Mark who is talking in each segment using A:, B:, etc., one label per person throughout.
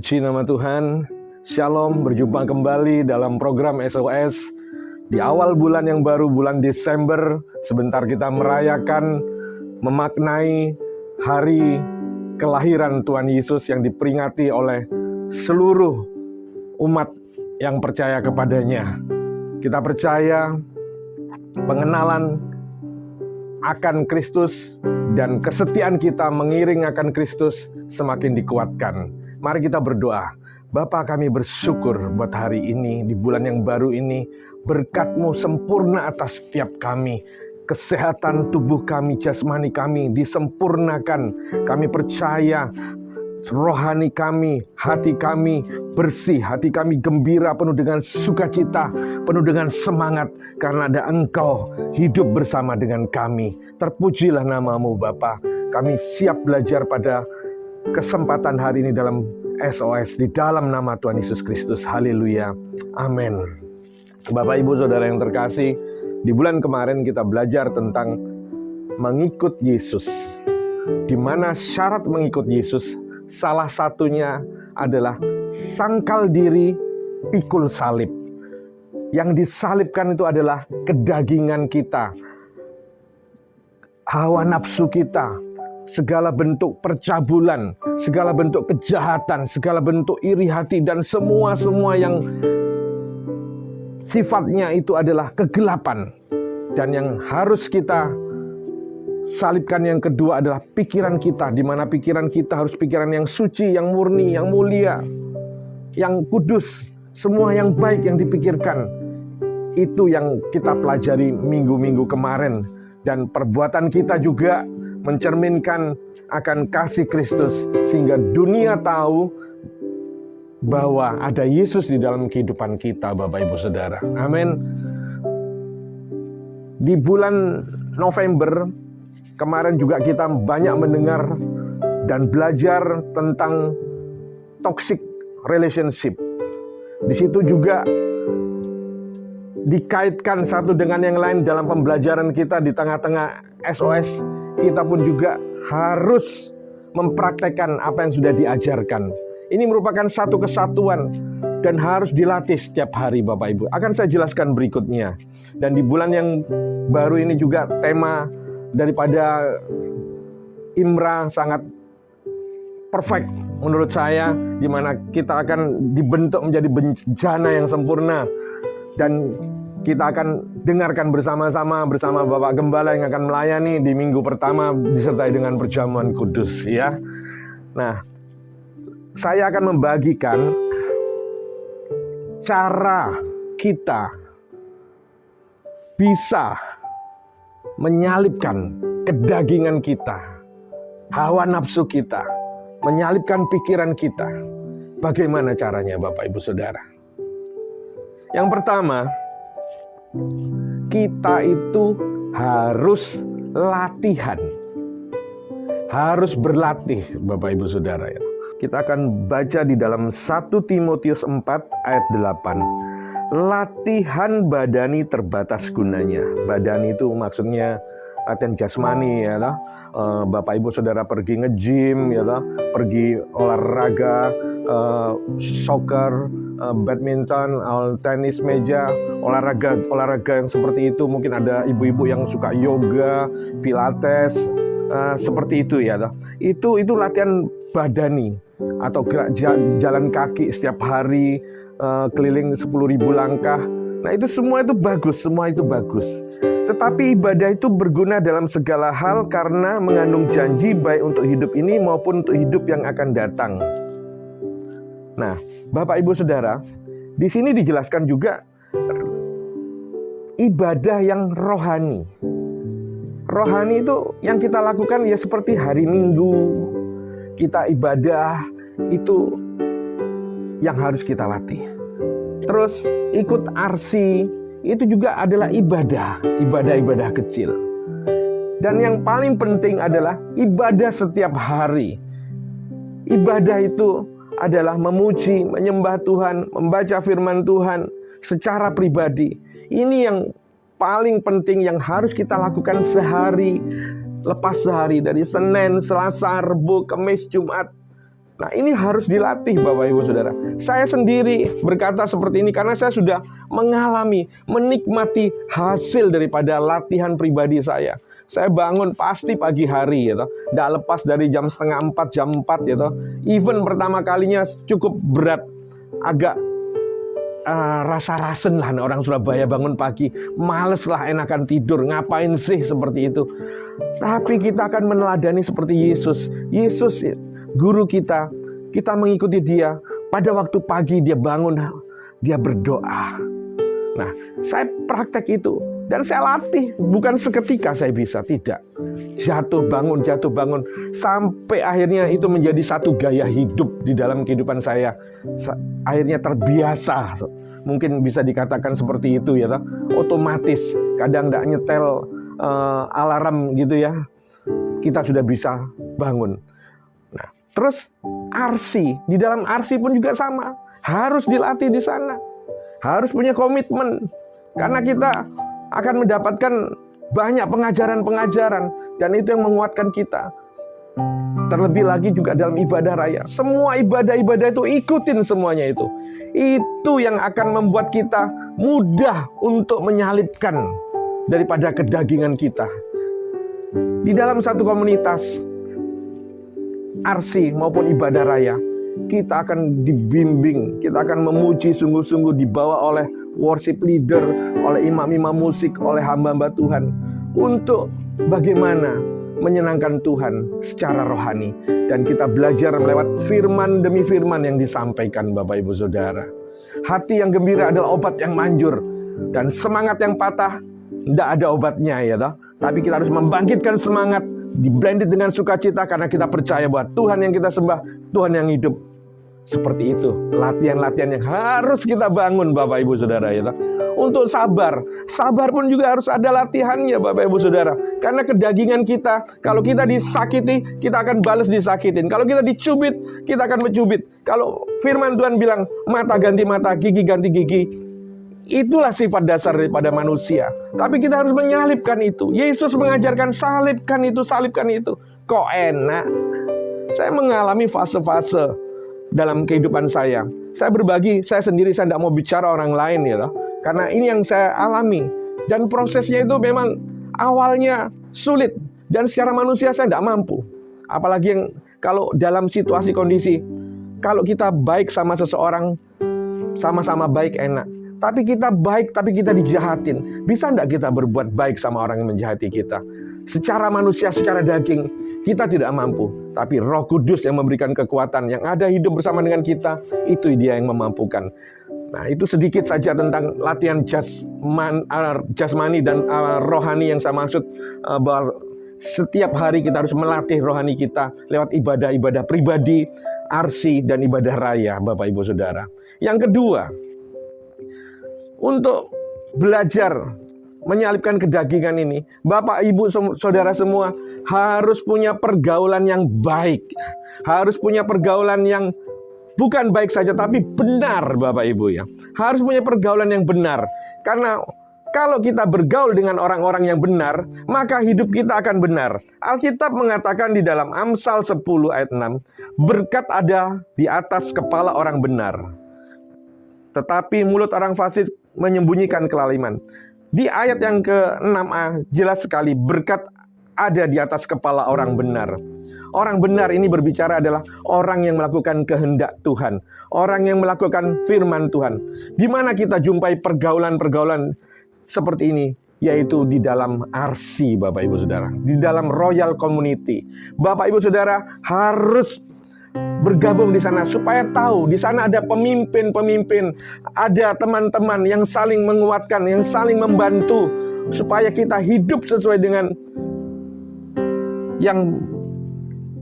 A: Puji nama Tuhan. Shalom, berjumpa kembali dalam program SOS. Di awal bulan yang baru, bulan Desember, sebentar kita merayakan, memaknai hari kelahiran Tuhan Yesus yang diperingati oleh seluruh umat yang percaya kepadanya. Kita percaya pengenalan akan Kristus dan kesetiaan kita mengiring akan Kristus semakin dikuatkan. Mari kita berdoa. Bapa, kami bersyukur buat hari ini, di bulan yang baru ini. Berkat-Mu sempurna atas setiap kami. Kesehatan tubuh kami, jasmani kami disempurnakan. Kami percaya rohani kami, hati kami bersih, hati kami gembira, penuh dengan sukacita, penuh dengan semangat, karena ada Engkau hidup bersama dengan kami. Terpujilah nama-Mu Bapa. Kami siap belajar pada kesempatan hari ini dalam SOS, di dalam nama Tuhan Yesus Kristus. Haleluya, amin. Bapak Ibu Saudara yang terkasih, di bulan kemarin kita belajar tentang mengikut Yesus, di mana syarat mengikut Yesus salah satunya adalah sangkal diri, pikul salib. Yang disalibkan itu adalah kedagingan kita, hawa nafsu kita, segala bentuk percabulan, segala bentuk kejahatan, segala bentuk iri hati, dan semua yang sifatnya itu adalah kegelapan. Dan yang harus kita salibkan yang kedua adalah pikiran kita, di mana pikiran kita harus pikiran yang suci, yang murni, yang mulia, yang kudus, semua yang baik yang dipikirkan. Itu yang kita pelajari minggu-minggu kemarin. Dan perbuatan kita juga mencerminkan akan kasih Kristus, sehingga dunia tahu bahwa ada Yesus di dalam kehidupan kita, Bapak Ibu Saudara. Amin. Di bulan November kemarin juga kita banyak mendengar dan belajar tentang toxic relationship. Di situ juga dikaitkan satu dengan yang lain dalam pembelajaran kita di tengah-tengah SOS. Kita pun juga harus mempraktekkan apa yang sudah diajarkan. Ini merupakan satu kesatuan dan harus dilatih setiap hari, Bapak Ibu. Akan saya jelaskan berikutnya. Dan di bulan yang baru ini juga tema daripada Imra sangat perfect menurut saya, di mana kita akan dibentuk menjadi bencana yang sempurna. Dan kita akan dengarkan bersama-sama bersama Bapak Gembala yang akan melayani di minggu pertama disertai dengan perjamuan kudus, ya. Nah, saya akan membagikan cara kita bisa menyalibkan kedagingan kita, hawa nafsu kita, menyalibkan pikiran kita. Bagaimana caranya, Bapak Ibu Saudara? Yang pertama, kita itu harus latihan. Harus berlatih, Bapak Ibu Saudara, ya. Kita akan baca di dalam 1 Timotius 4 ayat 8. Latihan badani terbatas gunanya. Badani itu maksudnya latihan jasmani, ya toh. Bapak Ibu Saudara pergi nge-gym, ya toh, pergi olahraga, soccer, badminton, tenis meja, olahraga yang seperti itu. Mungkin ada ibu-ibu yang suka yoga, pilates, seperti itu, ya toh. Itu latihan badani, atau gerak jalan kaki setiap hari, keliling 10.000 langkah. Nah, itu semua itu bagus. Tetapi ibadah itu berguna dalam segala hal karena mengandung janji baik untuk hidup ini maupun untuk hidup yang akan datang. Nah, Bapak Ibu Saudara, di sini dijelaskan juga ibadah yang rohani. Rohani itu yang kita lakukan ya seperti hari Minggu kita ibadah, itu yang harus kita latih. Terus ikut arsi, itu juga adalah ibadah kecil. Dan yang paling penting adalah ibadah setiap hari. Ibadah itu adalah memuji, menyembah Tuhan, membaca firman Tuhan secara pribadi. Ini yang paling penting yang harus kita lakukan sehari lepas sehari, dari Senin, Selasa, Rabu, Kamis, Jumat. Nah, ini harus dilatih Bapak Ibu Saudara. Saya sendiri berkata seperti ini karena saya sudah mengalami, menikmati hasil daripada latihan pribadi saya. Saya bangun pasti pagi hari gitu. Nggak lepas dari jam 3:30, jam 4 gitu. Even pertama kalinya cukup berat. Agak rasa rasen lah orang Surabaya bangun pagi. Males lah, enakan tidur. Ngapain sih seperti itu? Tapi kita akan meneladani seperti Yesus. Yesus guru kita mengikuti dia. Pada waktu pagi dia bangun, dia berdoa. Nah, saya praktek itu. Dan saya latih, bukan seketika saya bisa, tidak. Jatuh bangun, sampai akhirnya itu menjadi satu gaya hidup di dalam kehidupan saya. Akhirnya terbiasa, mungkin bisa dikatakan seperti itu ya. Otomatis, kadang tidak nyetel alarm gitu ya, kita sudah bisa bangun. Nah, terus RC, di dalam RC pun juga sama, harus dilatih di sana, harus punya komitmen, karena kita akan mendapatkan banyak pengajaran-pengajaran, dan itu yang menguatkan kita. Terlebih lagi juga dalam ibadah raya, semua ibadah-ibadah itu ikutin semuanya itu. Itu yang akan membuat kita mudah untuk menyalipkan daripada kedagingan kita. Di dalam satu komunitas RC maupun ibadah raya, kita akan dibimbing, kita akan memuji sungguh-sungguh, dibawa oleh worship leader, oleh imam-imam musik, oleh hamba-hamba Tuhan, untuk bagaimana menyenangkan Tuhan secara rohani. Dan kita belajar melewat firman demi firman yang disampaikan Bapak Ibu Saudara. Hati yang gembira adalah obat yang manjur, dan semangat yang patah tidak ada obatnya ya toh. Tapi kita harus membangkitkan semangat, diblended dengan sukacita, karena kita percaya bahwa Tuhan yang kita sembah, Tuhan yang hidup. Seperti itu latihan-latihan yang harus kita bangun Bapak Ibu Saudara ya. Untuk sabar pun juga harus ada latihannya Bapak Ibu Saudara. Karena kedagingan kita, kalau kita disakiti, kita akan balas disakitin. Kalau kita dicubit, kita akan mencubit. Kalau firman Tuhan bilang mata ganti mata, gigi ganti gigi, itulah sifat dasar daripada manusia. Tapi kita harus menyalipkan itu. Yesus mengajarkan salibkan itu. Kok enak? Saya mengalami fase-fase dalam kehidupan saya. Saya berbagi, saya sendiri, saya tidak mau bicara orang lain ya, karena ini yang saya alami. Dan prosesnya itu memang awalnya sulit, dan secara manusia saya tidak mampu. Apalagi yang kalau dalam situasi kondisi, kalau kita baik sama seseorang, sama-sama baik enak. Tapi kita baik, tapi kita dijahatin. Bisa tidak kita berbuat baik sama orang yang menjahati kita? Secara manusia, secara daging, kita tidak mampu. Tapi Roh Kudus yang memberikan kekuatan, yang ada hidup bersama dengan kita, itu dia yang memampukan. Nah, itu sedikit saja tentang latihan jasmani dan rohani yang saya maksud. Bahwa setiap hari kita harus melatih rohani kita lewat ibadah-ibadah pribadi, RC, dan ibadah raya, Bapak Ibu Saudara. Yang kedua, untuk belajar menyalipkan kedagingan ini, Bapak Ibu Saudara semua harus punya pergaulan yang baik. Harus punya pergaulan yang bukan baik saja, tapi benar Bapak Ibu ya. Harus punya pergaulan yang benar. Karena kalau kita bergaul dengan orang-orang yang benar, maka hidup kita akan benar. Alkitab mengatakan di dalam Amsal 10 ayat 6, berkat ada di atas kepala orang benar, tetapi mulut orang fasik menyembunyikan kelaliman. Di ayat yang ke-6a jelas sekali, berkat ada di atas kepala orang benar. Orang benar ini berbicara adalah orang yang melakukan kehendak Tuhan, orang yang melakukan firman Tuhan. Di mana kita jumpai pergaulan-pergaulan seperti ini? Yaitu di dalam RC Bapak Ibu Saudara, di dalam Royal Community. Bapak Ibu Saudara harus bergabung di sana supaya tahu di sana ada pemimpin-pemimpin, ada teman-teman yang saling menguatkan, yang saling membantu supaya kita hidup sesuai dengan yang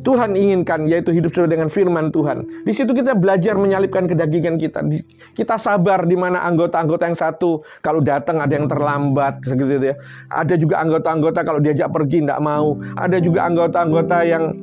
A: Tuhan inginkan, yaitu hidup sesuai dengan firman Tuhan. Di situ kita belajar menyalipkan kedagingan kita. Kita sabar di mana anggota-anggota yang satu kalau datang ada yang terlambat gitu ya. Ada juga anggota-anggota kalau diajak pergi tidak mau. Ada juga anggota-anggota yang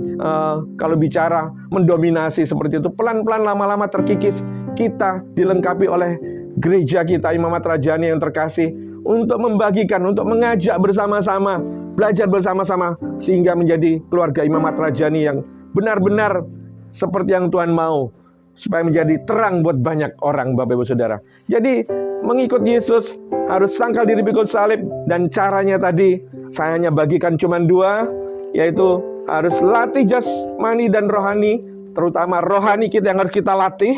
A: kalau bicara mendominasi seperti itu. Pelan-pelan lama-lama terkikis. Kita dilengkapi oleh gereja kita, Imamat Rajani yang terkasih, untuk membagikan, untuk mengajak bersama-sama, belajar bersama-sama, sehingga menjadi keluarga Imamat Rajani yang benar-benar seperti yang Tuhan mau, supaya menjadi terang buat banyak orang, Bapak Ibu Saudara. Jadi mengikut Yesus harus sangkal diri pikul salib, dan caranya tadi saya hanya bagikan cuma 2, yaitu harus latih jasmani dan rohani, terutama rohani kita yang harus kita latih.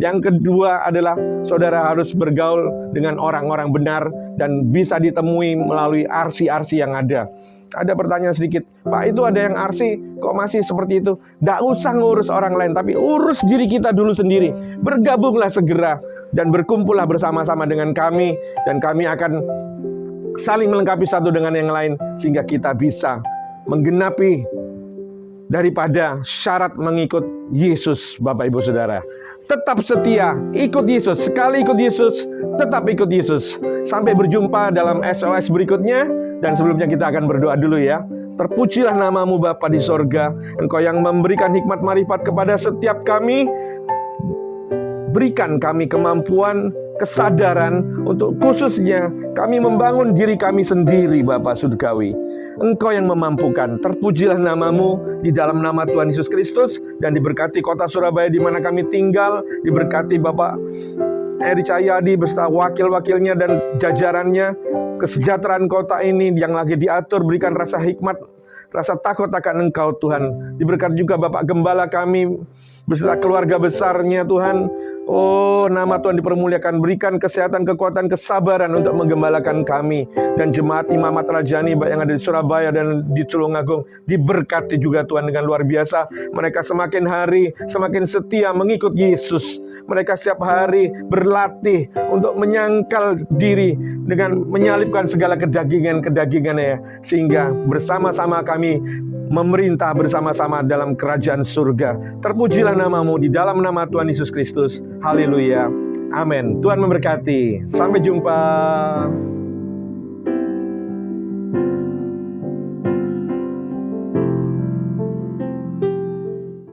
A: Yang kedua adalah saudara harus bergaul dengan orang-orang benar dan bisa ditemui melalui arsi-arsi yang ada. Ada pertanyaan sedikit, Pak, itu ada yang arsi kok masih seperti itu? Nggak usah ngurus orang lain, tapi urus diri kita dulu sendiri. Bergabunglah segera dan berkumpullah bersama-sama dengan kami, dan kami akan saling melengkapi satu dengan yang lain, sehingga kita bisa menggenapi daripada syarat mengikut Yesus, Bapak Ibu Saudara. Tetap setia, ikut Yesus. Sekali ikut Yesus, tetap ikut Yesus. Sampai berjumpa dalam SOS berikutnya. Dan sebelumnya kita akan berdoa dulu ya. Terpujilah namamu Bapa di sorga. Engkau yang memberikan hikmat marifat kepada setiap kami. Berikan kami kemampuan, kesadaran untuk khususnya kami membangun diri kami sendiri, Bapa Surgawi. Engkau yang memampukan. Terpujilah namamu di dalam nama Tuhan Yesus Kristus, dan diberkati kota Surabaya di mana kami tinggal, diberkati Bapak Eri Cahyadi beserta wakil-wakilnya dan jajarannya. Kesejahteraan kota ini yang lagi diatur, berikan rasa hikmat, rasa takut akan Engkau Tuhan. Diberkati juga Bapak Gembala kami beserta keluarga besarnya Tuhan. Oh, nama Tuhan dipermuliakan. Berikan kesehatan, kekuatan, kesabaran untuk menggembalakan kami. Dan jemaat Imamat Rajani yang ada di Surabaya dan di Tulungagung, diberkati juga Tuhan dengan luar biasa. Mereka semakin hari semakin setia mengikut Yesus. Mereka setiap hari berlatih untuk menyangkal diri dengan menyalibkan segala kedagingan-kedagingannya, sehingga bersama-sama kami memerintah bersama-sama dalam kerajaan surga. Terpujilah namamu di dalam nama Tuhan Yesus Kristus. Haleluya. Amin. Tuhan memberkati. Sampai jumpa.